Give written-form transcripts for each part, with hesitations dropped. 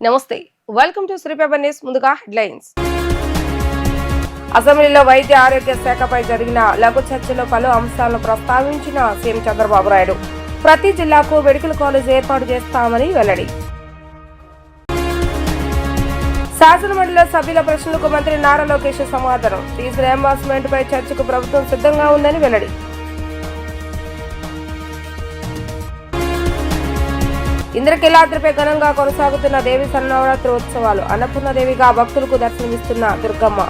నమస్తే, welcome to Shri paper news. ముందుగా headlines. అసెంబ్లీలో వైద్య ఆరోగ్య శాఖపై జరిగిన లఘు చర్చలో పలు అంశాలను ప్రస్తావించిన సీఎం చంద్రబాబు నాయుడు. ప్రతి జిల్లాకు మెడికల్ కాలేజ్ ఏర్పాటు చేస్తామని వెల్లడి. శాసనమండలిలో సభ్యుల ప్రశ్నలకు మంత్రి నారా లోకేష్ సమాధానం. ఫీజు రియంబర్స్మెంట్ పై చర్చకు ప్రభుత్వం సిద్ధంగా ఉందని వెల్లడి. ఇంద్రకీలాద్రిపై ఘనంగా కొనసాగుతున్న దేవి శరన్నవరాత్రి ఉత్సవాలు. అన్నపూర్ణదేవిగా భక్తులకు దర్శనమిస్తున్న దుర్గమ్మ.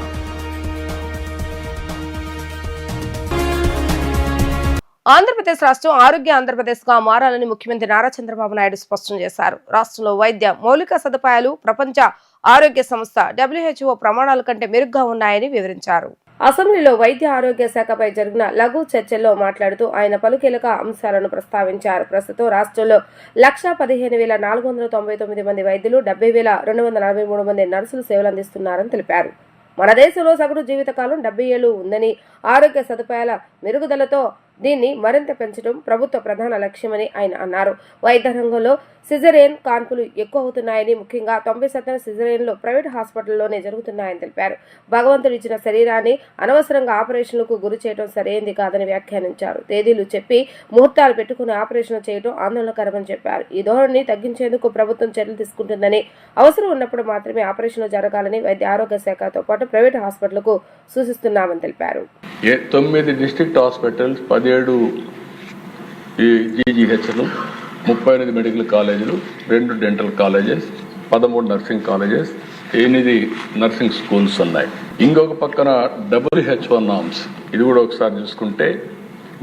ఆంధ్రప్రదేశ్ రాష్ట్రం ఆరోగ్య గా మారాలని ముఖ్యమంత్రి నారా చంద్రబాబు నాయుడు స్పష్టం చేశారు. రాష్ట్రంలో వైద్య మౌలిక సదుపాయాలు ప్రపంచ ఆరోగ్య సంస్థ WHO ప్రమాణాల కంటే మెరుగ్గా ఉన్నాయని వివరించారు. అసెంబ్లీలో వైద్య ఆరోగ్య శాఖపై జరిగిన లఘు చర్చల్లో మాట్లాడుతూ ఆయన పలు కీలక అంశాలను ప్రస్తావించారు. ప్రస్తుతం రాష్ట్రంలో 1,15,499 మంది వైద్యులు, 70,243 మంది నర్సులు సేవలు అందిస్తున్నారని తెలిపారు. మన దేశంలో సగటు జీవితకాలం 70 ఏళ్లు ఉందని, ఆరోగ్య సదుపాయాల మెరుగుదలతో దీన్ని మరింత పెంచడం ప్రభుత్వ ప్రధాన లక్ష్యమని ఆయన అన్నారు. వైద్య రంగంలో సిజేరియన్ కాన్పులు ఎక్కువ అవుతున్నాయని, ముఖ్యంగా 90% సిజేరియన్లు ప్రైవేట్ హాస్పిటల్లోనే జరుగుతున్నాయని తెలిపారు. భగవంతుడు ఇచ్చిన శరీరాన్ని అనవసరంగా ఆపరేషన్లకు గురి చేయడం సరైంది కాదని వ్యాఖ్యానించారు. తేదీలు చెప్పి ముహూర్తాలు పెట్టుకుని ఆపరేషన్లు చేయడం ఆందోళనకరమని చెప్పారు. ఈ ధోరణిని తగ్గించేందుకు ప్రభుత్వం చర్యలు తీసుకుంటుందని, అవసరం ఉన్నప్పుడు మాత్రమే ఆపరేషన్లు జరగాలని వైద్య ఆరోగ్య శాఖతో పాటు ప్రైవేట్ హాస్పిటల్కు సూచిస్తున్నామని తెలిపారు. 9 డిస్ట్రిక్ట్ హాస్పిటల్స్, 17 జీజీహెచ్లు, 38 మెడికల్ కాలేజీలు, 2 dental colleges, 13 nursing colleges, 8 nursing schools ఉన్నాయి. ఇంకొక పక్కన WHO నామ్స్, ఇది కూడా ఒకసారి చూసుకుంటే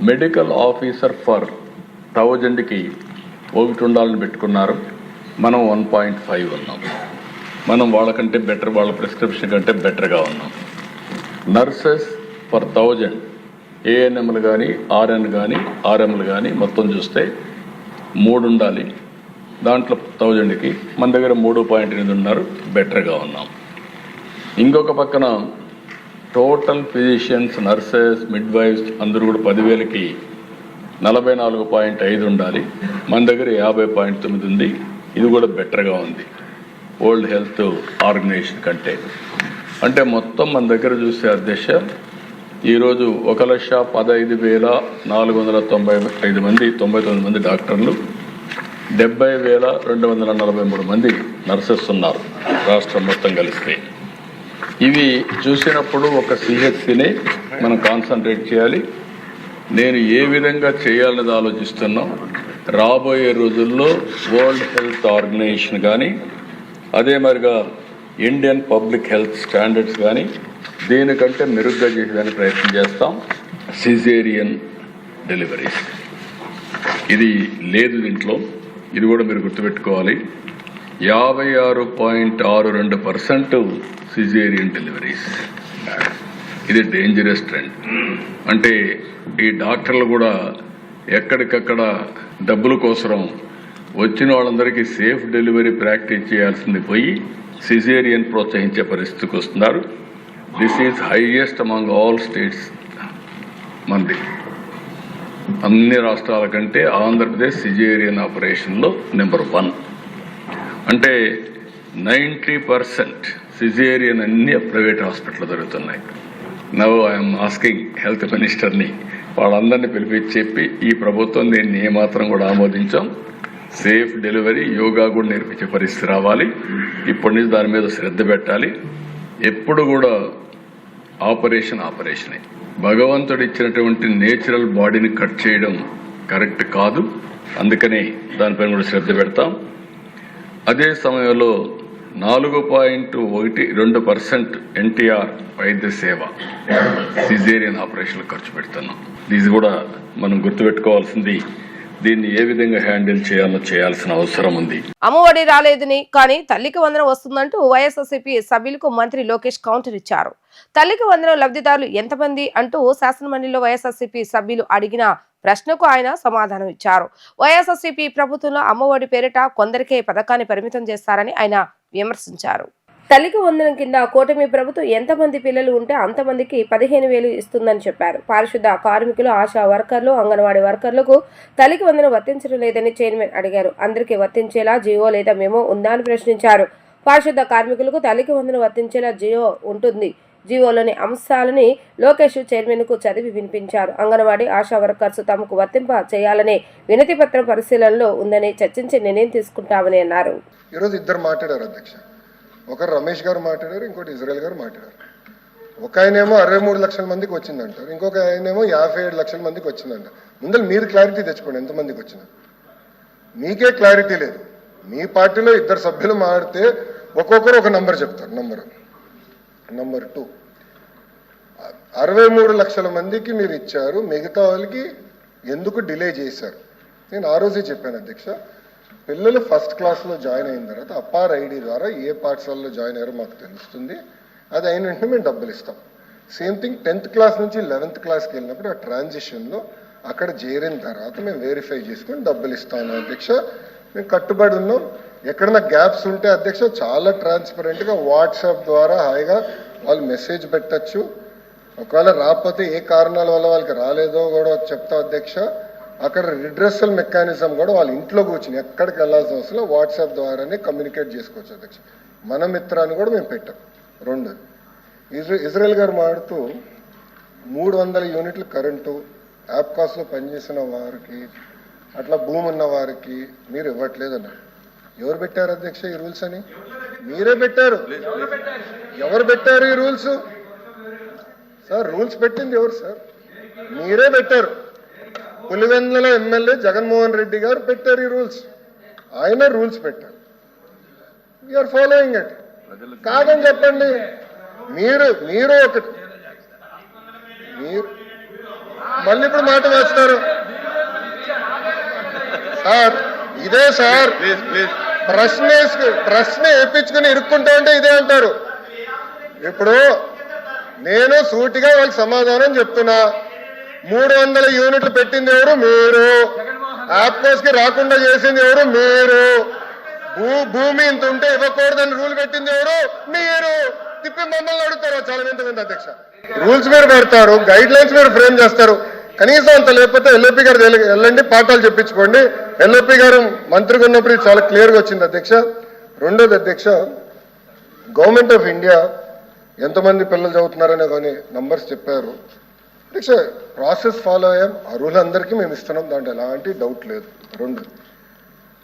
మెడికల్ ఆఫీసర్ ఫర్ 1000కి 1 ఉండాలని పెట్టుకున్నారు. మనం 1.5 ఉన్నాం. మనం వాళ్ళకంటే బెటర్, వాళ్ళ ప్రిస్క్రిప్షన్ కంటే బెటర్గా ఉన్నాం. నర్సెస్ ఫర్ 1000 ANMలు కానీ, RN కానీ, RMలు కానీ మొత్తం చూస్తే 3 ఉండాలి. దాంట్లో 1000కి మన దగ్గర 3.8 ఉన్నారు, బెటర్గా ఉన్నాం. ఇంకొక పక్కన టోటల్ ఫిజిషియన్స్, నర్సెస్, మిడ్వైఫ్స్ అందరూ కూడా 10,000కి 44.5 ఉండాలి. మన దగ్గర 50.9 ఉంది. ఇది కూడా బెటర్గా ఉంది వరల్డ్ హెల్త్ ఆర్గనైజేషన్ కంటే. అంటే మొత్తం మన దగ్గర చూస్తే అధ్యక్ష, ఈరోజు 1,15,495 మంది, 99 మంది డాక్టర్లు, 70,243 మంది నర్సెస్ ఉన్నారు రాష్ట్రం మొత్తం కలిస్తే. ఇవి చూసినప్పుడు ఒక CHCనే మనం కాన్సన్ట్రేట్ చేయాలి. నేను ఏ విధంగా చేయాలనేది ఆలోచిస్తున్నాం. రాబోయే రోజుల్లో వరల్డ్ హెల్త్ ఆర్గనైజేషన్ కానీ, అదే మరిగా ఇండియన్ పబ్లిక్ హెల్త్ స్టాండర్డ్స్ కానీ దీనికంటే మెరుగ్గా చేసేదానికి ప్రయత్నం చేస్తాం. సిజేరియన్ డెలివరీస్ ఇది లేదు దీంట్లో, ఇది కూడా మీరు గుర్తుపెట్టుకోవాలి. 56.62% సిజేరియన్ డెలివరీస్. ఇది డేంజరస్ ట్రెండ్. అంటే ఈ డాక్టర్లు కూడా ఎక్కడికక్కడ డబ్బుల కోసం వచ్చిన వాళ్ళందరికీ సేఫ్ డెలివరీ ప్రాక్టీస్ చేయాల్సింది పోయి సిజేరియన్ ప్రోత్సహించే పరిస్థితికి వస్తున్నారు. This is highest among all states. మంది అన్ని రాష్ట్రాల కంటే ఆంధ్రప్రదేశ్ సిజేరియన్ ఆపరేషన్లో నెంబర్ 1. అంటే 90% సిజేరియన్ అన్ని ప్రైవేట్ హాస్పిటల్ జరుగుతున్నాయి. నవ్ ఐఎమ్ ఆస్కింగ్ హెల్త్ మినిస్టర్ని, వాళ్ళందరినీ పిలిపించి చెప్పి, ఈ ప్రభుత్వం దీన్ని ఏమాత్రం కూడా ఆమోదించాం. సేఫ్ డెలివరీ, యోగా కూడా నేర్పించే పరిస్థితి రావాలి. ఇప్పటి నుంచి దాని మీద శ్రద్ధ పెట్టాలి. ఎప్పుడు కూడా ఆపరేషనే. భగవంతుడు ఇచ్చినటువంటి నేచురల్ బాడీని కట్ చేయడం కరెక్ట్ కాదు. అందుకని దానిపైన కూడా శ్రద్ధ పెడతాం. అదే సమయంలో 4.12% NTR వైద్య సేవ సిజేరియన్ ఆపరేషన్లు ఖర్చు పెడుతున్నాం. ఇది కూడా మనం గుర్తుపెట్టుకోవాల్సింది. దీన్ని ఏ విధంగా హ్యాండిల్ చేయాల్సిన అవసరం ఉంది. అమ్మఒడి రాలేదని, కానీ తల్లికి వందనం వస్తుందంటూ వైఎస్ఆర్సీపీ సభ్యులకు మంత్రి లోకేష్ కౌంటర్ ఇచ్చారు. తల్లికి వందనం లబ్ధిదారులు ఎంతమంది అంటూ శాసనమండలిలో వైఎస్ఆర్సీపీ సభ్యులు అడిగిన ప్రశ్నకు ఆయన సమాధానం ఇచ్చారు. వైఎస్ఆర్సీపీ ప్రభుత్వంలో అమ్మఒడి పేరిట కొందరికే పథకాన్ని పరిమితం చేస్తారని ఆయన విమర్శించారు. తల్లికి వందనం కింద కూటమి ప్రభుత్వం ఎంతమంది పిల్లలు ఉంటే అంతమందికి 15,000 ఇస్తుందని చెప్పారు. పారిశుద్ధ కార్మికులు, ఆశా వర్కర్లు, అంగన్వాడీ వర్కర్లకు తల్లికి వందనం వర్తించడం లేదని చైర్మన్ అడిగారు. అందరికీ వర్తించేలా జియో లేదా మెమో ఉందా అని ప్రశ్నించారు. పారిశుద్ధ కార్మికులకు తల్లికి వందనం వర్తించేలా జియో ఉంటుంది. జియోలోని అంశాలని లోకేష్ చైర్మన్కు చదివి వినిపించారు. అంగన్వాడీ, ఆశా వర్కర్స్ తమకు వర్తింప చేయాలనే వినతి పత్రం పరిశీలనలో ఉందని చర్చించి నిర్ణయం తీసుకుంటామని అన్నారు. ఈరోజు ఇద్దరు మాట్లాడారు అధ్యక్ష. ఒకరు రమేష్ గారు మాట్లాడారు, ఇంకోటి ఇజ్రాయెల్ గారు మాట్లాడారు. ఒక ఆయనేమో 63 లక్షల మందికి వచ్చిందంటారు, ఇంకొక ఆయనేమో 57 లక్షల మందికి వచ్చిందంట. ముందర మీరు క్లారిటీ తెచ్చుకోండి, ఎంతమందికి వచ్చింది. మీకే క్లారిటీ లేదు. మీ పార్టీలో ఇద్దరు సభ్యులు మాడితే ఒక్కొక్కరు ఒక నంబర్ చెప్తారు. నంబర్ 2, 63 లక్షల మందికి మీరు ఇచ్చారు, మిగతా వాళ్ళకి ఎందుకు డిలే చేశారు? నేను ఆ రోజే చెప్పాను అధ్యక్ష, పిల్లలు ఫస్ట్ క్లాస్లో జాయిన్ అయిన తర్వాత అపార్ ఐడి ద్వారా ఏ పాఠశాలలో జాయిన్ అయ్యారో మాకు తెలుస్తుంది. అది అయిన వెంటనే మేము డబ్బులు ఇస్తాం. సేమ్ థింగ్ 10th క్లాస్ నుంచి 11th క్లాస్కి వెళ్ళినప్పుడు ఆ ట్రాన్సిషన్లో అక్కడ చేరిన తర్వాత మేము వెరిఫై చేసుకొని డబ్బులు ఇస్తాము అధ్యక్ష. మేము కట్టుబడి ఉన్నాం. ఎక్కడన్నా గ్యాప్స్ ఉంటే అధ్యక్ష చాలా ట్రాన్స్పరెంట్గా వాట్సాప్ ద్వారా హాయిగా వాళ్ళు మెసేజ్ పెట్టచ్చు. ఒకవేళ రాకపోతే ఏ కారణాల వల్ల వాళ్ళకి రాలేదో కూడా చెప్తా అధ్యక్ష. అక్కడ రిడ్రెసల్ మెకానిజం కూడా వాళ్ళ ఇంట్లో కూర్చుని ఎక్కడికి వెళ్ళాల్సిన అవసరం వాట్సాప్ ద్వారానే కమ్యూనికేట్ చేసుకోవచ్చు అధ్యక్ష. మన మిత్రాన్ని కూడా మేము పెట్టాం. 2, ఇజ్రాయెల్ గారు మాడుతూ 300 యూనిట్లు కరెంటు యాప్కాస్లో పనిచేసిన వారికి, అట్లా భూమి ఉన్న వారికి మీరు ఇవ్వట్లేదన్నారు. ఎవరు పెట్టారు అధ్యక్ష ఈ రూల్స్ అని? మీరే పెట్టారు. ఎవరు పెట్టారు ఈ రూల్స్? సార్ రూల్స్ పెట్టింది ఎవరు సార్? మీరే పెట్టారు. పులివెందుల ఎమ్మెల్యే జగన్మోహన్ రెడ్డి గారు పెట్టారు ఈ రూల్స్. ఆయన రూల్స్ పెట్టారు. We're following it. కాదని చెప్పండి. మీరు ఒకటి మీరు మళ్ళీ ఇప్పుడు మాట వేస్తారు సార్. ఇదే సార్ ప్రశ్న వేయించుకుని ఇరుక్కుంటా ఉంటే ఇదే అంటారు. ఇప్పుడు నేను సూటిగా వాళ్ళకి సమాధానం చెప్తున్నా. 300 యూనిట్లు పెట్టింది ఎవరు? మీరు. యాప్కోస్కి రాకుండా చేసింది ఎవరు? మీరు. భూమి ఇంత ఉంటే ఇవ్వకూడదని రూల్ పెట్టింది ఎవరు? మీరు. తిప్పి మమ్మల్ని అడుగుతారు. చాలా వింతమంది అధ్యక్ష. రూల్స్ మీరు పెడతారు, గైడ్ లైన్స్ మీరు ఫ్రేమ్ చేస్తారు. కనీసం అంత లేకపోతే ఎల్ఓపి గారు వెళ్ళండి, పాఠాలు చెప్పించుకోండి. ఎల్ఓపి గారు మంత్రిగా ఉన్నప్పుడు ఇది చాలా క్లియర్గా వచ్చింది అధ్యక్ష. 2వది అధ్యక్ష, గవర్నమెంట్ ఆఫ్ ఇండియా ఎంతమంది పిల్లలు చదువుతున్నారనే కానీ నంబర్స్ చెప్పారు అధ్యక్ష. ప్రాసెస్ ఫాలో అయ్యాం. అర్హులందరికీ మేము ఇస్తున్నాం, దాంట్లో ఎలాంటి డౌట్ లేదు. 2,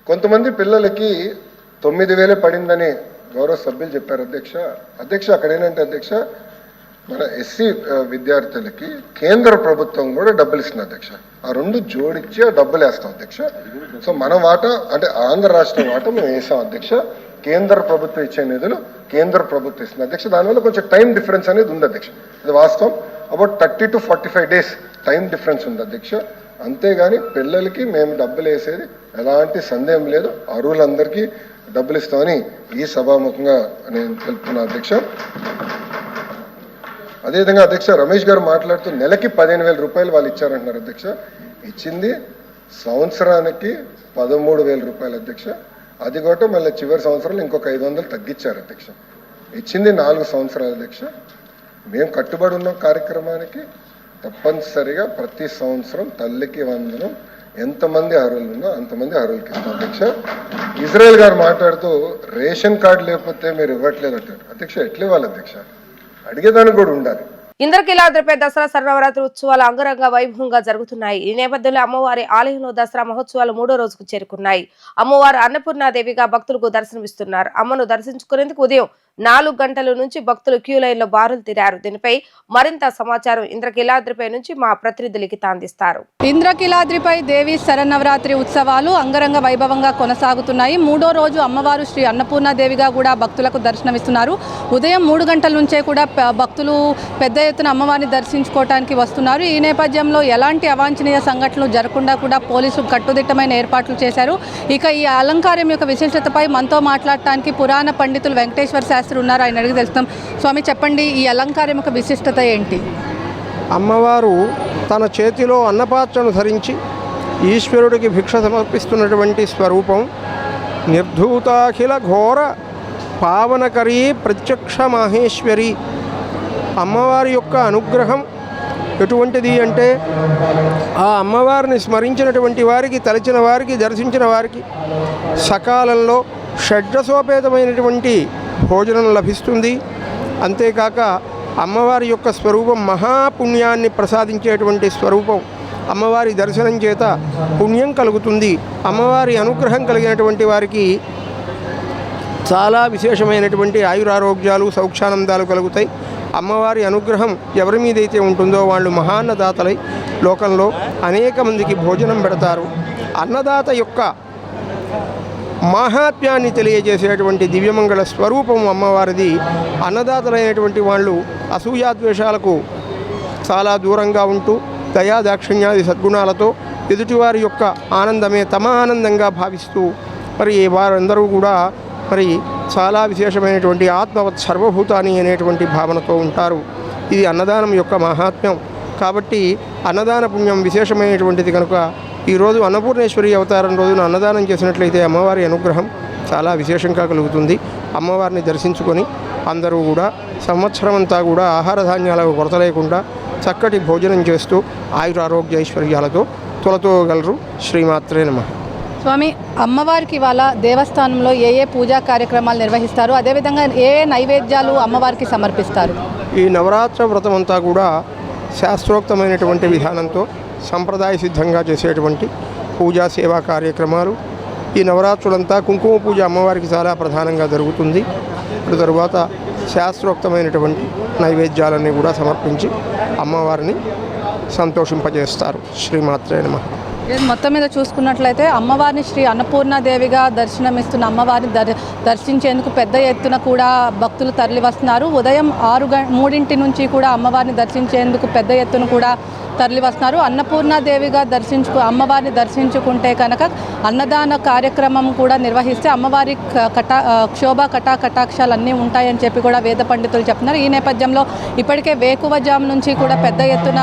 కొంతమంది పిల్లలకి 9,000 పడిందని గౌరవ సభ్యులు చెప్పారు అధ్యక్ష. అక్కడ ఏంటంటే అధ్యక్ష, మన ఎస్సీ విద్యార్థులకి కేంద్ర ప్రభుత్వం కూడా డబ్బులు ఇస్తుంది అధ్యక్ష. ఆ 2 జోడించి ఆ డబ్బులు వేస్తాం అధ్యక్ష. సో మన వాటా అంటే ఆంధ్ర రాష్ట్రం వాటా మేము వేసాం అధ్యక్ష. కేంద్ర ప్రభుత్వం ఇచ్చే నిధులు కేంద్ర ప్రభుత్వం ఇస్తుంది అధ్యక్ష. దానివల్ల కొంచెం టైం డిఫరెన్స్ అనేది ఉంది అధ్యక్ష. ఇది వాస్తవం. About 30 to 45 days time difference ఉంది అధ్యక్ష. అంతేగాని పిల్లలకి మేము డబ్బులు వేసేది ఎలాంటి సందేహం లేదు. అర్హులందరికీ డబ్బులు ఇస్తామని ఈ సభాముఖంగా నేను తెలుపుతున్నా అధ్యక్ష. అదేవిధంగా అధ్యక్ష, రమేష్ గారు మాట్లాడుతూ నెలకి 15,000 రూపాయలు వాళ్ళు ఇచ్చారంటున్నారు అధ్యక్ష. ఇచ్చింది సంవత్సరానికి 13,000 రూపాయలు అధ్యక్ష. అది కూడా మళ్ళీ చివరి సంవత్సరాలు ఇంకొక 500 తగ్గించారు అధ్యక్ష. ఇచ్చింది 4 సంవత్సరాలు అధ్యక్ష. మేము కట్టుబడి ఉన్న కార్యక్రమానికి తప్పనిసరిగా ప్రతి సంవత్సరం తల్లికి వందనం ఎంతమంది అర్హులు ఉన్నా అంతమంది అర్హులకి ఇస్తాం అధ్యక్ష. ఇజ్రాయెల్ గారు మాట్లాడుతూ రేషన్ కార్డు లేకపోతే మీరు ఇవ్వట్లేదు అంటారు అధ్యక్ష. ఎట్లా ఇవ్వాలి అధ్యక్ష? అడిగేదానికి కూడా ఉండాలి. ఇంద్రకీలాద్రిపై దసరా శరన్నవరాత్రి ఉత్సవాలు అంగరంగ వైభవంగా జరుగుతున్నాయి. ఈ నేపథ్యంలో అమ్మవారి ఆలయంలో దసరా మహోత్సవాలు 3వ రోజుకు చేరుకున్నాయి. అమ్మవారు అన్నపూర్ణాదేవిగా భక్తులకు దర్శనమిస్తున్నారు. అమ్మను దర్శించుకునేందుకు ఉదయం 4 గంటల నుంచి భక్తులు క్యూ లైన్ లో బారులు తీరారు. దీనిపై మరింత సమాచారం ఇంద్రకీలాద్రిపై నుంచి మా ప్రతినిధి లిఖిత అందిస్తారు. ఇంద్రకీలాద్రిపై దేవి శరన్నవరాత్రి ఉత్సవాలు అంగరంగ వైభవంగా కొనసాగుతున్నాయి. 3వ రోజు అమ్మవారు శ్రీ అన్నపూర్ణాదేవిగా కూడా భక్తులకు దర్శనమిస్తున్నారు. ఉదయం 3 గంటల నుంచే కూడా భక్తులు పెద్ద ఎత్తున అమ్మవారిని దర్శించుకోవడానికి వస్తున్నారు. ఈ నేపథ్యంలో ఎలాంటి అవాంఛనీయ సంఘటనలు జరగకుండా కూడా పోలీసులు కట్టుదిట్టమైన ఏర్పాట్లు చేశారు. ఇక ఈ అలంకారం యొక్క విశిష్టతపై మనతో మాట్లాడటానికి పురాణ పండితులు వెంకటేశ్వర శాస్త్రి ఉన్నారు. ఆయన అడిగి తెలుస్తాం. స్వామి చెప్పండి, ఈ అలంకారం యొక్క విశిష్టత ఏంటి? అమ్మవారు తన చేతిలో అన్నపాత్రను ధరించి ఈశ్వరుడికి భిక్ష సమర్పిస్తున్నటువంటి స్వరూపం. నిర్ధూతాఖిల ఘోర పావనకరీ ప్రత్యక్ష మాహేశ్వరి. అమ్మవారి యొక్క అనుగ్రహం ఎటువంటిది అంటే ఆ అమ్మవారిని స్మరించినటువంటి వారికి, తలచిన వారికి, దర్శించిన వారికి సకాలంలో షడ్రసోపేతమైనటువంటి భోజనం లభిస్తుంది. అంతేకాక అమ్మవారి యొక్క స్వరూపం మహాపుణ్యాన్ని ప్రసాదించేటువంటి స్వరూపం. అమ్మవారి దర్శనం చేత పుణ్యం కలుగుతుంది. అమ్మవారి అనుగ్రహం కలిగినటువంటి వారికి చాలా విశేషమైనటువంటి ఆయురారోగ్యాలు, సౌఖ్యానందాలు కలుగుతాయి. అమ్మవారి అనుగ్రహం ఎవరి మీదైతే ఉంటుందో వాళ్ళు మహాన్నదాతలై లోకంలో అనేక మందికి భోజనం పెడతారు. అన్నదాత యొక్క మాహాత్మ్యాన్ని తెలియజేసేటువంటి దివ్యమంగళ స్వరూపం అమ్మవారిది. అన్నదాతలైనటువంటి వాళ్ళు అసూయాద్వేషాలకు చాలా దూరంగా ఉంటూ దయా దాక్షిణ్యాది సద్గుణాలతో ఎదుటివారి యొక్క ఆనందమే తమ ఆనందంగా భావిస్తూ మరి వారందరూ కూడా మరి చాలా విశేషమైనటువంటి ఆత్మవత్ సర్వభూతాని అనేటువంటి భావనతో ఉంటారు. ఇది అన్నదానం యొక్క మహాత్మ్యం. కాబట్టి అన్నదాన పుణ్యం విశేషమైనటువంటిది కనుక ఈరోజు అన్నపూర్ణేశ్వరి అవతారం రోజున అన్నదానం చేసినట్లయితే అమ్మవారి అనుగ్రహం చాలా విశేషంగా కలుగుతుంది. అమ్మవారిని దర్శించుకొని అందరూ కూడా సంవత్సరం అంతా కూడా ఆహార ధాన్యాలకు కొరత లేకుండా చక్కటి భోజనం చేస్తూ ఆయురారోగ్య ఐశ్వర్యాలతో తొలతోగలరు. శ్రీమాత్రే నమః. స్వామి, అమ్మవారికి ఇవాళ దేవస్థానంలో ఏ పూజా కార్యక్రమాలు నిర్వహిస్తారు, అదేవిధంగా ఏ నైవేద్యాలు అమ్మవారికి సమర్పిస్తారు? ఈ నవరాత్ర వ్రతం అంతా కూడా శాస్త్రోక్తమైనటువంటి విధానంతో సంప్రదాయ సిద్ధంగా చేసేటువంటి పూజా సేవా కార్యక్రమాలు. ఈ నవరాత్రులంతా కుంకుమ పూజ అమ్మవారికి చాలా ప్రధానంగా జరుగుతుంది. తరువాత శాస్త్రోక్తమైనటువంటి నైవేద్యాలన్నీ కూడా సమర్పించి అమ్మవారిని సంతోషింపజేస్తారు. శ్రీమాత్రే నమః. మొత్తం మీద చూసుకున్నట్లయితే అమ్మవారిని శ్రీ అన్నపూర్ణాదేవిగా దర్శనమిస్తున్న అమ్మవారిని దర్శించేందుకు పెద్ద ఎత్తున కూడా భక్తులు తరలి వస్తున్నారు. ఉదయం 3 నుంచి కూడా అమ్మవారిని దర్శించేందుకు పెద్ద ఎత్తున కూడా తరలి వస్తున్నారు. అన్నపూర్ణాదేవిగా అమ్మవారిని దర్శించుకుంటే కనుక అన్నదాన కార్యక్రమం కూడా నిర్వహిస్తే అమ్మవారి క్షోభ కటాక్షాలు అన్నీ ఉంటాయని చెప్పి కూడా వేద పండితులు చెప్తున్నారు. ఈ నేపథ్యంలో ఇప్పటికే వేకువజాము నుంచి కూడా పెద్ద ఎత్తున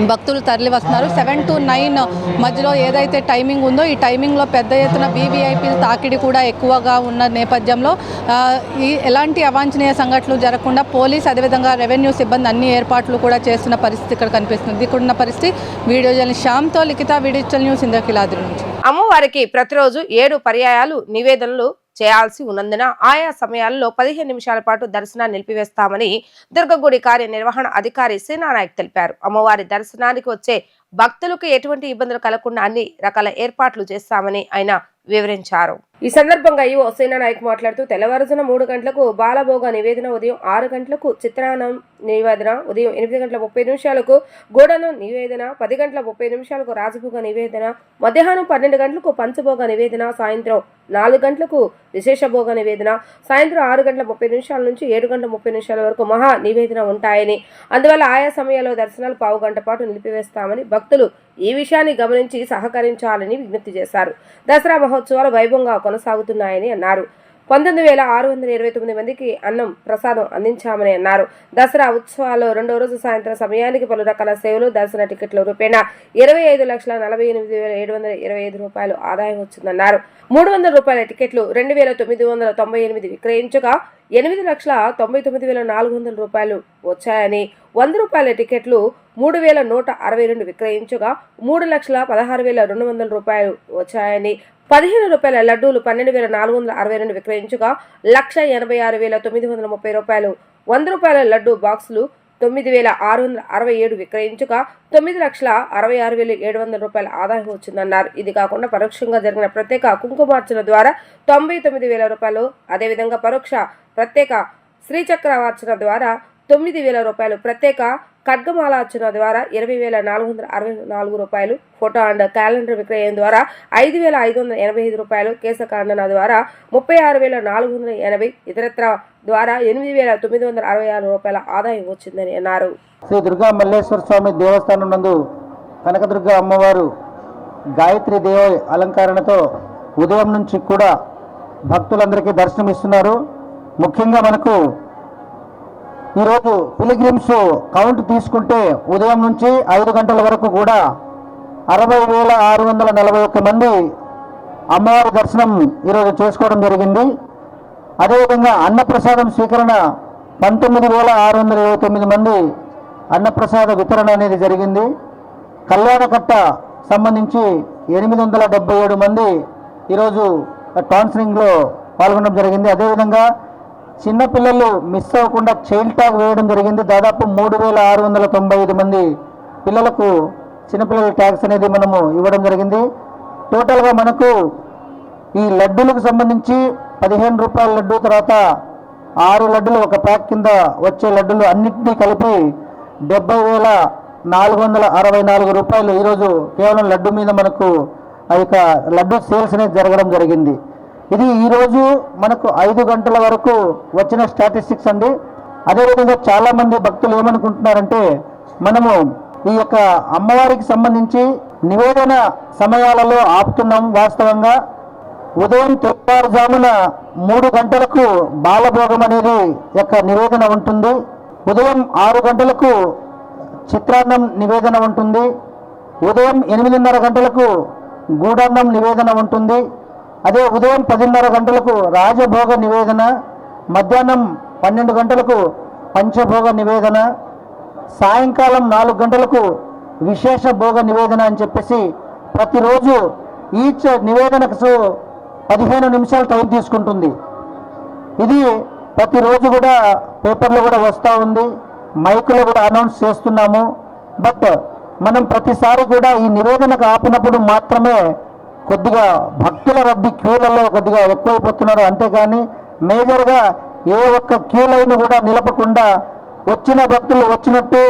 భక్తులు తరలి వస్తున్నారు. 7 to 9 మధ్యలో ఏదైతే టైమింగ్ ఉందో ఈ టైమింగ్లో పెద్ద ఎత్తున వీవీఐపీల తాకిడి కూడా ఎక్కువగా ఉన్న నేపథ్యంలో ఎలాంటి అవాంఛనీయ సంఘటనలు జరగకుండా పోలీస్ అదేవిధంగా రెవెన్యూ సిబ్బంది అన్ని ఏర్పాట్లు కూడా చేస్తున్న పరిస్థితి ఇక్కడ కనిపిస్తుంది. ఇక్కడున్న పరిస్థితి వీడియో జర్నలిస్ట్ శ్యామ్తో లిఖిత, వీడియో న్యూస్, ఇంద్రకీలాద్రి నుంచి. అమ్మవారికి ప్రతిరోజు 7 పర్యాయాలు నివేదనలు చేయాల్సి ఉన్నందున ఆయా సమయాల్లో 15 నిమిషాల పాటు దర్శనాన్ని నిలిపివేస్తామని దుర్గగుడి కార్యనిర్వహణ అధికారి శ్రీనానాయక్ తెలిపారు. అమ్మవారి దర్శనానికి వచ్చే భక్తులకు ఎటువంటి ఇబ్బందులు కలగకుండా అన్ని రకాల ఏర్పాట్లు చేస్తామని ఆయన వివరించారు. ఈ సందర్భంగా ఈవో శ్రీనానాయక్ మాట్లాడుతూ తెల్లవారుజామున 3 గంటలకు బాలభోగ నివేదన, ఉదయం 6 గంటలకు చిత్రాన్నం నివేదన, ఉదయం 8:30 గోడను నివేదన, 10:30 రాజభోగ నివేదన, మధ్యాహ్నం 12 గంటలకు పంచభోగ నివేదన, సాయంత్రం 4 గంటలకు విశేష భోగ నివేదన, సాయంత్రం 6:30 నుంచి 7:30 వరకు మహా నివేదన ఉంటాయని, అందువల్ల ఆయా సమయాల్లో దర్శనాలు 15 గంట పాటు నిలిపివేస్తామని భక్తులు ఈ విషయాన్ని గమనించి సహకరించాలని విజ్ఞప్తి చేశారు. దసరా మహోత్సవాలు వైభవంగా కొనసాగుతున్నాయని అన్నారు. 19,629 మందికి అన్నం ప్రసాదం అందించామని అన్నారు. దసరా ఉత్సవాల్లో 2వ రోజు సాయంత్రం సమయానికి పలు రకాల సేవలు, దర్శన టికెట్ల రూపేణా 25,48,725 రూపాయలు ఆదాయం వచ్చిందన్నారు. 300 రూపాయల టికెట్లు 2,998 విక్రయించగా 8,99,400 రూపాయలు వచ్చాయని, 100 రూపాయల టికెట్లు 3,162 విక్రయించగా 3,16,200 రూపాయలు వచ్చాయని, 15 రూపాయల లడ్డూలు 12,462 విక్రయించగా 1,86,930 రూపాయలు, 100 రూపాయల లడ్డూ బాక్సులు 9,667 విక్రయించగా 9,66,700 రూపాయల ఆదాయం వచ్చిందన్నారు. ఇది కాకుండా పరోక్షంగా జరిగిన ప్రత్యేక కుంకుమార్చన ద్వారా 99,000 రూపాయలు, అదేవిధంగా పరోక్ష ప్రత్యేక శ్రీచక్రవార్చన ద్వారా 9,000 రూపాయలు, ప్రత్యేక ఖడ్గమాలార్చన ద్వారా 20,464 రూపాయలు, ఫోటో అండ్ క్యాలెండర్ విక్రయం ద్వారా 5,585 రూపాయలు, కేశకాండన ద్వారా 36,480, ఇతరత్ర ద్వారా 8,966 రూపాయల ఆదాయం వచ్చిందని అన్నారు. శ్రీ దుర్గా మల్లేశ్వర స్వామి దేవస్థానం నందు కనకదుర్గ అమ్మవారు గాయత్రి దేవ అలంకరణతో ఉదయం నుంచి కూడా భక్తులందరికీ దర్శనమిస్తున్నారు. ముఖ్యంగా మనకు ఈరోజు పిలిగ్రిమ్స్ కౌంట్ తీసుకుంటే ఉదయం నుంచి 5 గంటల వరకు కూడా 60,641 మంది అమ్మవారి దర్శనం ఈరోజు చేసుకోవడం జరిగింది. అదేవిధంగా అన్నప్రసాదం స్వీకరణ 19,629 మంది అన్నప్రసాద వితరణ అనేది జరిగింది. కళ్యాణకట్ట సంబంధించి 877 మంది ఈరోజు కౌన్సిలింగ్లో పాల్గొనడం జరిగింది. అదేవిధంగా చిన్నపిల్లలు మిస్ అవ్వకుండా చైల్డ్ ట్యాగ్ వేయడం జరిగింది. దాదాపు 3,695 మంది పిల్లలకు చిన్నపిల్లల ట్యాగ్స్ అనేది మనము ఇవ్వడం జరిగింది. టోటల్గా మనకు ఈ లడ్డూలకు సంబంధించి 15 రూపాయల లడ్డు, తర్వాత 6 లడ్డులు ఒక ప్యాక్ కింద వచ్చే లడ్డులు అన్నింటినీ కలిపి 70,464 రూపాయలు ఈరోజు కేవలం లడ్డు మీద మనకు ఆ యొక్క లడ్డు సేల్స్ అనేది జరగడం జరిగింది. ఇది ఈరోజు మనకు 5 గంటల వరకు వచ్చిన స్టాటిస్టిక్స్ అండి. అదేవిధంగా చాలామంది భక్తులు ఏమనుకుంటున్నారంటే మనము ఈ యొక్క అమ్మవారికి సంబంధించి నివేదన సమయాలలో ఆపుతున్నాం. వాస్తవంగా ఉదయం తెల్లవారుజామున 3 గంటలకు బాలభోగం అనేది యొక్క నివేదన ఉంటుంది. ఉదయం 6 గంటలకు చిత్రాన్నం నివేదన ఉంటుంది. ఉదయం 8:30 గంటలకు గూడాన్నం నివేదన ఉంటుంది. అదే ఉదయం 10:30 గంటలకు రాజభోగ నివేదన, మధ్యాహ్నం 12 గంటలకు పంచభోగ నివేదన, సాయంకాలం 4 గంటలకు విశేష భోగ నివేదన అని చెప్పేసి ప్రతిరోజు ఈచ్ నివేదనకు 15 నిమిషాలు టైం తీసుకుంటుంది. ఇది ప్రతిరోజు కూడా పేపర్లో కూడా వస్తూ ఉంది, మైకులో కూడా అనౌన్స్ చేస్తున్నాము. బట్ మనం ప్రతిసారి కూడా ఈ నివేదనకు ఆపినప్పుడు మాత్రమే కొద్దిగా భక్తుల రద్దీ క్యూలలో కొద్దిగా ఎక్కువైపోతున్నారు. అంతేగాని మేజర్గా ఏ ఒక్క క్యూ లైన్ కూడా నిలపకుండా వచ్చిన భక్తులు వచ్చినట్టు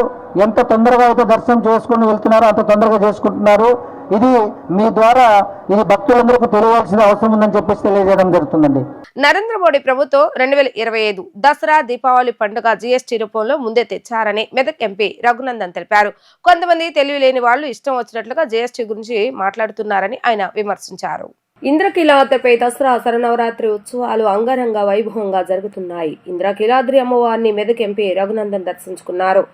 ఎంత తొందరగా అయితే దర్శనం చేసుకుని వెళ్తున్నారో అంత తొందరగా చేసుకుంటున్నారు. ఇది మీ ద్వారా ఇది భక్తులందరికీ తెలియాల్సిన అవసరం ఉందని చెప్పేసి తెలియజేయడం జరుగుతుందండి. నరేంద్ర మోడీ ప్రభుత్వం 2025 దసరా దీపావళి పండుగ జీఎస్టీ రూపంలో ముందే తెచ్చారని మెదక్ ఎంపీ రఘునందన్ తెలిపారు. కొంతమంది తెలివి లేని వాళ్ళు ఇష్టం వచ్చినట్లుగా జీఎస్టీ గురించి మాట్లాడుతున్నారని ఆయన విమర్శించారు. ఇంద్రకీలాద్రిపై దసరా శరన్నవరాత్రి ఉత్సవాలు అంగరంగ వైభవంగా జరుగుతున్నాయి. ఇంద్రకీలాద్రి అమ్మవారిని మెదక్ ఎంపీ రఘునందన్ దర్శించుకున్నారు.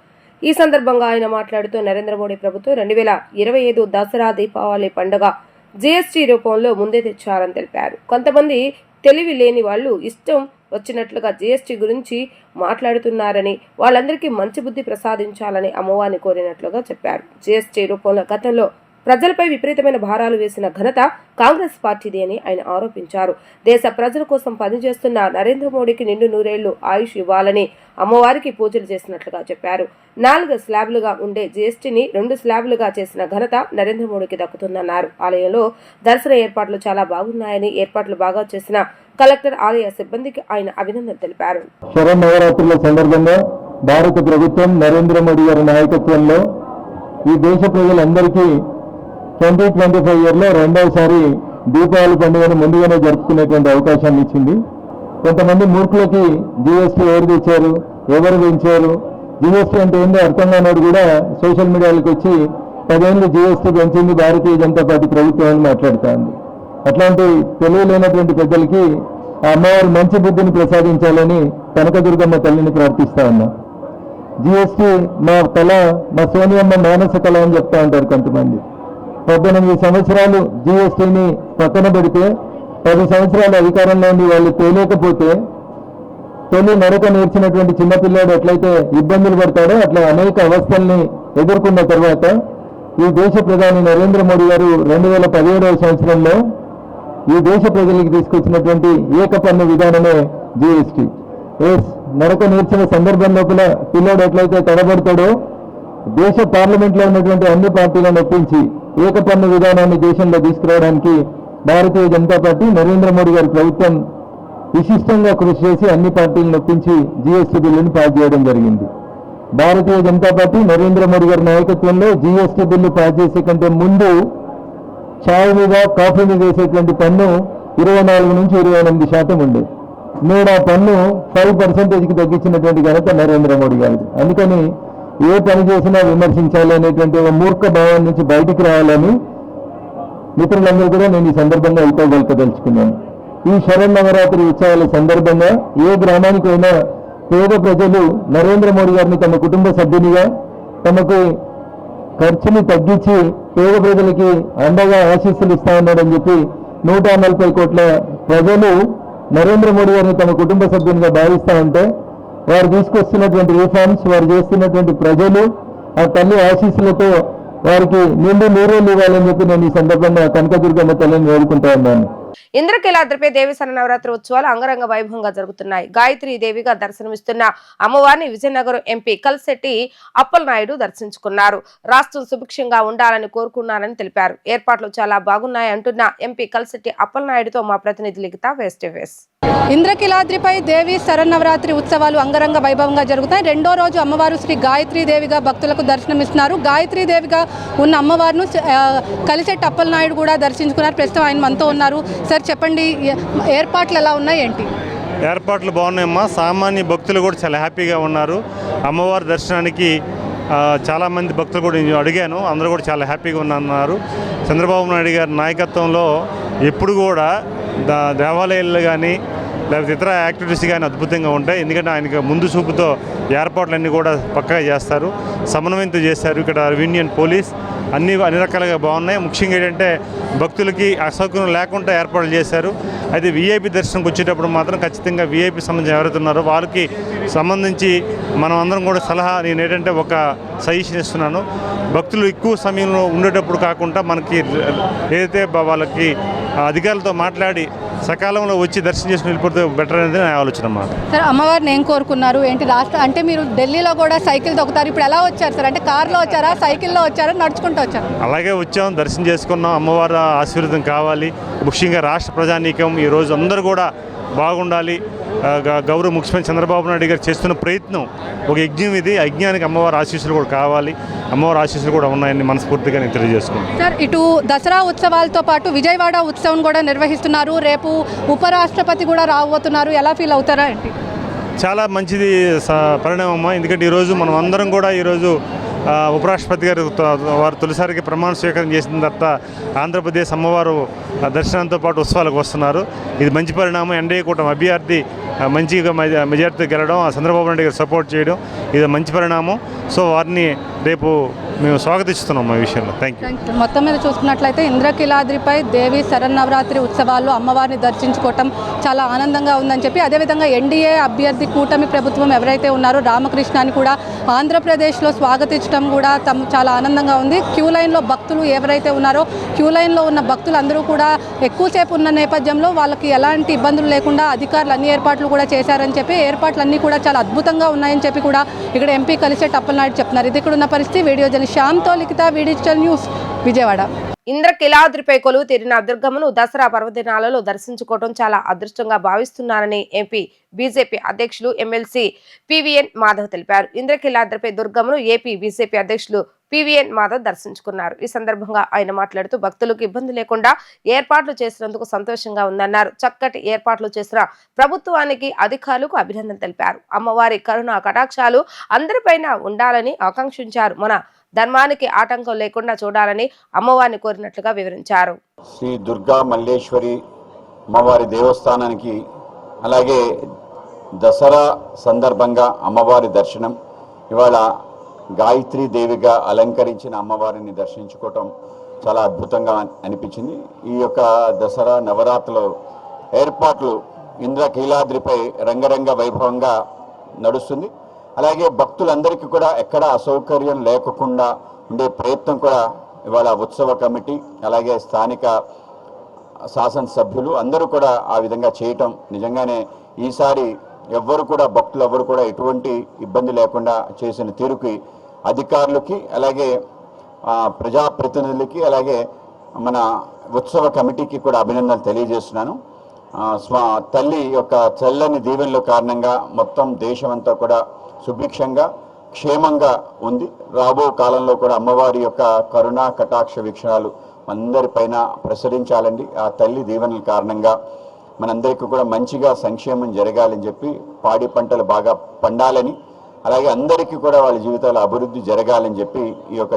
ఈ సందర్భంగా ఆయన మాట్లాడుతూ నరేంద్ర మోడీ ప్రభుత్వం 2025 దసరా దీపావళి పండుగ జీఎస్టీ రూపంలో ముందే తెచ్చారని తెలిపారు. కొంతమంది తెలివి లేని వాళ్ళు ఇష్టం వచ్చినట్లుగా జీఎస్టీ గురించి మాట్లాడుతున్నారని, వాళ్ళందరికీ మంచి బుద్ధి ప్రసాదించాలని అమ్మవారిని కోరినట్లుగా చెప్పారు. జీఎస్టీ రూపంలో గతంలో ప్రజలపై విపరీతమైన భారాలు వేసిన ఘనత కాంగ్రెస్ పార్టీది అని ఆయన ఆరోపించారు. దేశ ప్రజల కోసం పనిచేస్తున్న నరేంద్ర మోడీకి నిండు 100 ఏళ్లు ఆయుష్ ఇవ్వాలని అమ్మవారికి పూజలు చేసినట్లుగా చెప్పారు. 4 స్లాబ్లుగా ఉండే జీఎస్టీని 2 స్లాబ్లుగా చేసిన ఘనత నరేంద్ర మోడీకి దక్కుతుందన్నారు. ఆలయంలో దర్శన ఏర్పాట్లు చాలా బాగున్నాయని, ఏర్పాట్లు బాగా చేసిన కలెక్టర్ ఆలయ సిబ్బందికి ఆయన అభినందన తెలిపారు. శరన్నవరాత్రుల సందర్భంగా భారత ప్రభుత్వం నరేంద్ర మోడీ గారి నాయకత్వంలో ఈ దేశ ప్రజలందరికీ 2025 ఇయర్లో రెండవసారి దీపావళి పండుగను ముందుగానే జరుపుకునేటువంటి అవకాశాన్ని ఇచ్చింది. కొంతమంది మూర్ఖులకి జీఎస్టీ ఎవరు తెచ్చారు, ఎవరు పెంచారు, జీఎస్టీ అంటే ఏందో అర్థం కానివాడు కూడా సోషల్ మీడియాలకు వచ్చి 10 ఏళ్ళు జీఎస్టీ పెంచింది భారతీయ జనతా పార్టీ ప్రభుత్వం అని మాట్లాడుతోంది. అట్లాంటి తెలియలేనటువంటి పెద్దలకి ఆ అమ్మవారు మంచి బుద్ధిని ప్రసాదించాలని కనకదుర్గమ్మ తల్లిని ప్రార్థిస్తా ఉన్నా. జీఎస్టీ మా కళ, మా సోనియమ్మ మానస కళ అని చెప్తా ఉంటారు కొంతమంది. 18 సంవత్సరాలు జీఎస్టీని పక్కన పెడితే 10 సంవత్సరాలు అధికారంలో ఉండి వాళ్ళు తెలియకపోతే తొలి నరక నేర్చినటువంటి చిన్నపిల్లాడు ఎట్లయితే ఇబ్బందులు పడతాడో అట్లా అనేక అవస్థల్ని ఎదుర్కొన్న తర్వాత ఈ దేశ ప్రధాని నరేంద్ర మోడీ గారు 2017వ సంవత్సరంలో ఈ దేశ ప్రజలకు తీసుకొచ్చినటువంటి ఏకపన్ను విధానమే జీఎస్టీ. నరక నేర్చిన సందర్భం లోపల పిల్లాడు ఎట్లయితే తడబడతాడో దేశ పార్లమెంట్లో ఉన్నటువంటి అన్ని పార్టీలను ఒప్పించి ఏకపన్ను విధానాన్ని దేశంలో తీసుకురావడానికి భారతీయ జనతా పార్టీ నరేంద్ర మోడీ గారి ప్రభుత్వం విశిష్టంగా కృషి చేసి అన్ని పార్టీలను ఒప్పించి జీఎస్టీ బిల్లును పాస్ చేయడం జరిగింది. భారతీయ జనతా పార్టీ నరేంద్ర మోడీ గారి నాయకత్వంలో జీఎస్టీ బిల్లు పాస్ చేసే కంటే ముందు ఛాయ్ మీద, కాఫీ మీద వేసేటువంటి పన్ను 24 నుంచి 28% ఉండేది. నేడు ఆ పన్ను 5%కి తగ్గించినటువంటి ఘనత నరేంద్ర మోడీ గారిది. అందుకని ఏ పని చేసినా విమర్శించాలి అనేటువంటి ఒక మూర్ఖ భావం నుంచి బయటికి రావాలని మిత్రులందరూ కూడా నేను ఈ సందర్భంగా అయిపోగలకదలుచుకున్నాను. ఈ శరన్నవరాత్రి ఉత్సవాల సందర్భంగా ఏ గ్రామానికి అయినా పేద ప్రజలు నరేంద్ర మోడీ గారిని తమ కుటుంబ సభ్యునిగా తమకు ఖర్చుని తగ్గించి పేద ప్రజలకి అండగా ఆశీస్సులు ఇస్తా ఉన్నాడని చెప్పి 140 కోట్ల ప్రజలు నరేంద్ర మోడీ గారిని తమ కుటుంబ సభ్యునిగా భావిస్తూ ఉంటే వారు తీసుకొస్తున్నటువంటి రిఫార్మ్స్, వారు చేస్తున్నటువంటి ప్రజలు ఆ తల్లి ఆశీస్సులతో వారికి నిండు నూరేళ్ళు ఇవ్వాలని చెప్పి నేను ఈ సందర్భంగా కనకదుర్గమ్మ తల్లిని వేడుకుంటా ఉన్నాను. ఇంద్రకీలాద్రిపై దేవి శరన్నవరాత్రి ఉత్సవాలు అంగరంగ వైభవంగా జరుగుతున్నాయి. గాయత్రి దేవిగా దర్శనమిస్తున్న అమ్మవారిని విజయనగరం ఎంపీ కల్సెట్టి అప్పలనాయుడు దర్శించుకున్నారు. రాష్ట్రం సుభిక్షంగా ఉండాలని కోరుకున్నారని తెలిపారు. ఏర్పాట్లు చాలా బాగున్నాయి అంటున్న ఎంపీ కల్సెట్టి అప్పలనాయుడుతో మా ప్రతినిధి లిఖిత ఫేస్ టు ఫేస్. ఇంద్రకీలాద్రిపై దేవి శరన్నవరాత్రి ఉత్సవాలు అంగరంగ వైభవంగా జరుగుతాయి. రెండో రోజు అమ్మవారు శ్రీ గాయత్రీ దేవిగా భక్తులకు దర్శనమిస్తున్నారు. గాయత్రీ దేవిగా ఉన్న అమ్మవారిని కలిసెట్టి అప్పలనాయుడు కూడా దర్శించుకున్నారు. ప్రస్తుతం ఆయన మనతో ఉన్నారు. సార్ చెప్పండి, ఏర్పాట్లు ఎలా ఉన్నాయి ఏంటి? ఏర్పాట్లు బాగున్నాయమ్మా. సామాన్య భక్తులు కూడా చాలా హ్యాపీగా ఉన్నారు. అమ్మవారి దర్శనానికి చాలామంది భక్తులు కూడా అడిగాను, అందరూ కూడా చాలా హ్యాపీగా ఉన్నారు. చంద్రబాబు నాయుడు గారి నాయకత్వంలో ఎప్పుడు కూడా దేవాలయాలు కానీ లేకపోతే ఇతర యాక్టివిటీస్ కానీ అద్భుతంగా ఉంటాయి. ఎందుకంటే ఆయనకి ముందు చూపుతో ఏర్పాట్లన్నీ కూడా పక్కా చేస్తారు, సమన్వయంతో చేస్తారు. ఇక్కడ రెవెన్యూ అండ్ పోలీస్ అన్ని రకాలుగా బాగున్నాయి. ముఖ్యంగా ఏంటంటే భక్తులకి అసౌకర్యం లేకుండా ఏర్పాట్లు చేశారు. అయితే వీఐపీ దర్శనంకి వచ్చేటప్పుడు మాత్రం ఖచ్చితంగా వీఐపీ సంబంధించి ఎవరైతే ఉన్నారో వాళ్ళకి సంబంధించి మనం అందరం కూడా సలహా, నేను ఏంటంటే ఒక సజెషన్ ఇస్తున్నాను. భక్తులు ఎక్కువ సమయంలో ఉండేటప్పుడు కాకుండా మనకి ఏదైతే వాళ్ళకి అధికారులతో మాట్లాడి సకాలంలో వచ్చి దర్శనం చేసుకుని వెళ్ళిపోతే బెటర్ అనేది నా ఆలోచన అన్నమాట. సార్, అమ్మవారిని ఏం కోరుకున్నారు ఏంటి? రాష్ట్ర అంటే మీరు ఢిల్లీలో కూడా సైకిల్ తొక్కుతారు, ఇప్పుడు ఎలా వచ్చారు సార్? అంటే కార్లో వచ్చారా, సైకిల్లో వచ్చారా, నడుచుకుంటూ వచ్చారు? అలాగే వచ్చాం, దర్శనం చేసుకున్నాం. అమ్మవారి ఆశీర్వాదం కావాలి. ముఖ్యంగా రాష్ట్ర ప్రజానీకం ఈరోజు అందరూ కూడా బాగుండాలి. గౌరవ ముఖ్యమంత్రి చంద్రబాబు నాయుడు గారు చేస్తున్న ప్రయత్నం ఒక యజ్ఞం. ఇది యజ్ఞానికి అమ్మవారి ఆశీస్సులు కూడా కావాలి. అమ్మవారి ఆశీస్సులు కూడా ఉన్నాయని మనస్ఫూర్తిగా నేను తెలియజేసుకున్నాను. సార్, ఇటు దసరా ఉత్సవాలతో పాటు విజయవాడ ఉత్సవం కూడా నిర్వహిస్తున్నారు. రేపు ఉపరాష్ట్రపతి కూడా రాబోతున్నారు. ఎలా ఫీల్ అవుతారా ఏంటి? చాలా మంచిది పరిణామం. ఎందుకంటే ఈరోజు మనం అందరం కూడా ఈరోజు ఉపరాష్ట్రపతి గారు వారు తొలిసారికి ప్రమాణ స్వీకారం చేసిన తర్వాత ఆంధ్రప్రదేశ్ అమ్మవారు దర్శనంతో పాటు ఉత్సవాలకు వస్తున్నారు. ఇది మంచి పరిణామం. ఎన్డీఏ కూటమి అభ్యర్థి మంచిగా మెజార్టీతో గెలవడం, చంద్రబాబు నాయుడు గారు సపోర్ట్ చేయడం, ఇది మంచి పరిణామం. సో వారిని రేపు మేము స్వాగతిస్తున్నాం ఈ విషయంలో. Thank you. మొత్తం మీద చూసుకున్నట్లయితే ఇంద్రకీలాద్రిపై దేవి శరన్నవరాత్రి ఉత్సవాల్లో అమ్మవారిని దర్శించుకోవటం చాలా ఆనందంగా ఉందని చెప్పి, అదేవిధంగా ఎన్డీఏ అభ్యర్థి కూటమి ప్రభుత్వం ఎవరైతే ఉన్నారో రామకృష్ణాన్ని కూడా ఆంధ్రప్రదేశ్లో స్వాగతించడం కూడా చాలా ఆనందంగా ఉంది. క్యూ లైన్లో భక్తులు ఎవరైతే ఉన్నారో క్యూ లైన్లో ఉన్న భక్తులందరూ కూడా ఎక్కువసేపు ఉన్న నేపథ్యంలో వాళ్ళకి ఎలాంటి ఇబ్బందులు లేకుండా అధికారులు అన్ని ఏర్పాట్లు కూడా చేశారని చెప్పి, ఏర్పాట్లన్నీ కూడా చాలా అద్భుతంగా ఉన్నాయని చెప్పి కూడా ఇక్కడ ఎంపీ కలిసెట్టి అప్పలనాయుడు చెప్తున్నారు. ఇది ఇక్కడ ఉన్న పరిస్థితి. వీడియో జర్నలిస్ట్ శ్యామ్తో లిఖిత, డిజిటల్ న్యూస్, విజయవాడ. ఇంద్రకీలాద్రిపై కొలువు తీరిన దుర్గమ్మను దసరా పర్వదినాలలో దర్శించుకోవడం చాలా అదృష్టంగా భావిస్తున్నారని ఎంపీ బీజేపీ అధ్యక్షులు ఎమ్మెల్సీ పివిఎన్ మాధవ్ తెలిపారు. ఇంద్రకీలాద్రిపై దుర్గమ్మను ఏపీ బీజేపీ అధ్యక్షులు పివిఎన్ మాధవ్ దర్శించుకున్నారు. ఈ సందర్భంగా ఆయన మాట్లాడుతూ భక్తులకు ఇబ్బంది లేకుండా ఏర్పాట్లు చేసినందుకు సంతోషంగా ఉందన్నారు. చక్కటి ఏర్పాట్లు చేసిన ప్రభుత్వానికి, అధికారులకు అభినందన తెలిపారు. అమ్మవారి కరుణ కటాక్షాలు అందరిపైన ఉండాలని ఆకాంక్షించారు. మన ధర్మానికి ఆటంకం లేకుండా చూడాలని అమ్మవారిని కోరినట్లుగా వివరించారు. శ్రీ దుర్గా మల్లేశ్వరి అమ్మవారి దేవస్థానానికి అలాగే దసరా సందర్భంగా అమ్మవారి దర్శనం, ఇవాళ గాయత్రీ దేవిగా అలంకరించిన అమ్మవారిని దర్శించుకోవటం చాలా అద్భుతంగా అనిపించింది. ఈ యొక్క దసరా నవరాత్రుల ఏర్పాట్లు ఇంద్రకీలాద్రిపై రంగరంగ వైభవంగా నడుస్తుంది. అలాగే భక్తులందరికీ కూడా ఎక్కడ అసౌకర్యం లేకుండా ఉండే ప్రయత్నం కూడా ఇవాళ ఉత్సవ కమిటీ అలాగే స్థానిక శాసనసభ్యులు అందరూ కూడా ఆ విధంగా చేయటం నిజంగానే ఈసారి భక్తులు ఎవ్వరు కూడా ఎటువంటి ఇబ్బంది లేకుండా చేసిన తీరుకి అధికారులకి అలాగే ప్రజాప్రతినిధులకి అలాగే మన ఉత్సవ కమిటీకి కూడా అభినందనలు తెలియజేస్తున్నాను. తల్లి యొక్క చల్లని దీవెనల కారణంగా మొత్తం దేశమంతా కూడా సుభిక్షంగా క్షేమంగా ఉంది. రాబో కాలంలో కూడా అమ్మవారి యొక్క కరుణ కటాక్ష వీక్షణాలు మనందరిపైన ప్రసరించాలండి. ఆ తల్లి దీవెనల కారణంగా మనందరికీ కూడా మంచిగా సంక్షేమం జరగాలని చెప్పి, పాడి పంటలు బాగా పండాలని, అలాగే అందరికీ కూడా వాళ్ళ జీవితాల అభివృద్ధి జరగాలని చెప్పి ఈ యొక్క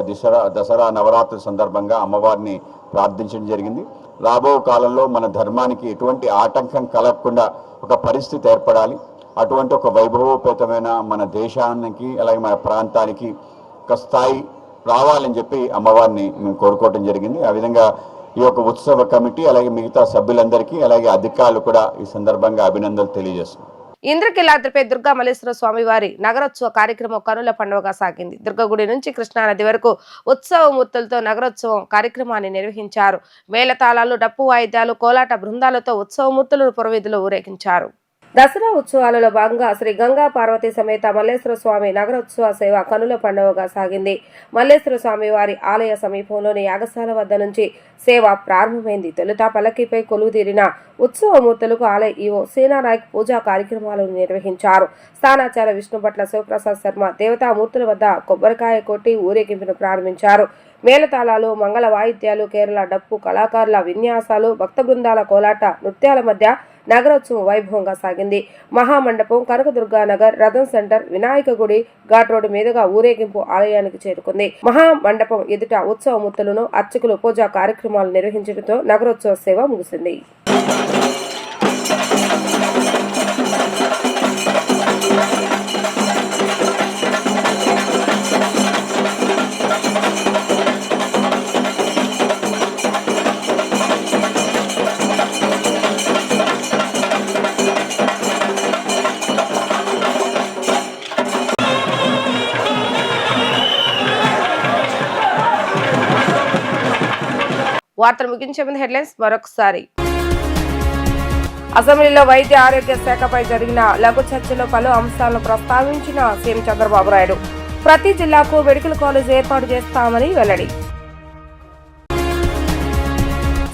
దసరా నవరాత్రి సందర్భంగా అమ్మవారిని ప్రార్థించడం జరిగింది. రాబో కాలంలో మన ధర్మానికి ఎటువంటి ఆటంకం కలగకుండా ఒక పరిస్థితి ఏర్పడాలి. అటువంటి ఒక వైభవోపేతమైన మన దేశానికి అలాగే మన ప్రాంతానికి ఒక స్థాయి రావాలని చెప్పి అమ్మవారిని మేము కోరుకోవడం జరిగింది. ఆ విధంగా ఈ యొక్క ఉత్సవ కమిటీ అలాగే మిగతా సభ్యులందరికీ అలాగే అధికారులు కూడా ఈ సందర్భంగా అభినందనలు తెలియజేస్తున్నాను. ఇంద్రకీలాద్రిపై దుర్గా మల్లేశ్వర స్వామి వారి నగరోత్సవ కార్యక్రమం కనుల పండుగగా సాగింది. దుర్గగుడి నుంచి కృష్ణానది వరకు ఉత్సవమూర్తులతో నగరోత్సవం కార్యక్రమాన్ని నిర్వహించారు. మేళతాళాలు, డప్పు వాయిద్యాలు, కోలాట బృందాలతో ఉత్సవమూర్తులను పురవీధులు ఊరేగించారు. దసరా ఉత్సవాలలో భాగంగా శ్రీ గంగా పార్వతీ సమేత మల్లేశ్వర స్వామి నగరోత్సవ సేవ కనుల పండుగగా సాగింది. మల్లేశ్వర స్వామి వారి ఆలయ సమీపంలోని యాగశాల వద్ద నుంచి సేవ ప్రారంభమైంది. తొలుత పల్లకీపై కొలువుదీరిన ఉత్సవమూర్తులకు ఆలయ ఈవో సేనానాయక్ పూజా కార్యక్రమాలను నిర్వహించారు. స్థానాచార్య విష్ణుభట్ల శివప్రసాద్ శర్మ దేవతామూర్తుల వద్ద కొబ్బరికాయ కొట్టి ఊరేగింపును ప్రారంభించారు. మేళతాళాలు, మంగళ వాయిద్యాలు, కేరళ డప్పు కళాకారుల విన్యాసాలు, భక్త బృందాల కోలాట నృత్యాల మధ్య నగరోత్సవం వైభవంగా సాగింది. మహామండపం, కనకదుర్గానగర్, రథం సెంటర్, వినాయక గుడి ఘాట్ రోడ్డు మీదుగా ఊరేగింపు ఆలయానికి చేరుకుంది. మహామండపం ఎదుట ఉత్సవమూర్తులను అర్చకులు పూజా కార్యక్రమాలు నిర్వహించడంతో నగరోత్సవ సేవ ముగిసింది. వార్తలు ముగించే ముందు హెడ్లైన్స్ మరొకసారి. అసెంబ్లీలో వైద్య ఆరోగ్య శాఖపై జరిగిన లఘు చర్చలో పలు అంశాలను ప్రస్తావించిన సీఎం చంద్రబాబు నాయుడు. ప్రతి జిల్లాకు మెడికల్ కాలేజ్ ఏర్పాటు చేస్తామని వెల్లడి.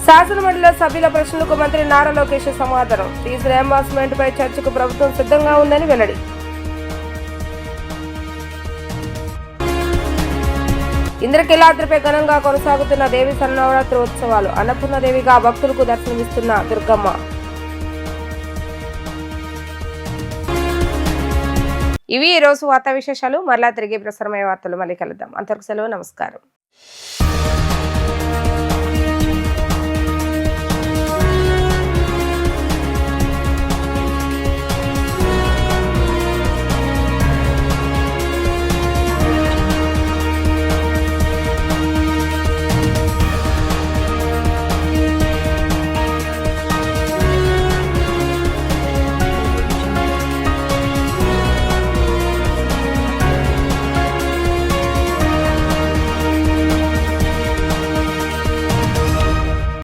శాసనమండలిలో సభ్యుల ప్రశ్నలకు మంత్రి నారా లోకేష్ సమాధానం. ఫీజు రియంబర్స్మెంట్ పై చర్చకు ప్రభుత్వం సిద్ధంగా ఉందని వెల్లడి. ఇంద్రకీలాద్రిపై ఘనంగా కొనసాగుతున్న దేవి శరన్నవరాత్రి ఉత్సవాలు. అన్నపూర్ణదేవిగా భక్తులకు దర్శనమిస్తున్న దుర్గమ్మ. ఇవి ఈ రోజు వార్తా విశేషాలు. మరలా తిరిగి ప్రసారమయ్యే వార్తలు మళ్ళీ కలుద్దాం. అంతవరకు సెలవు. నమస్కారం.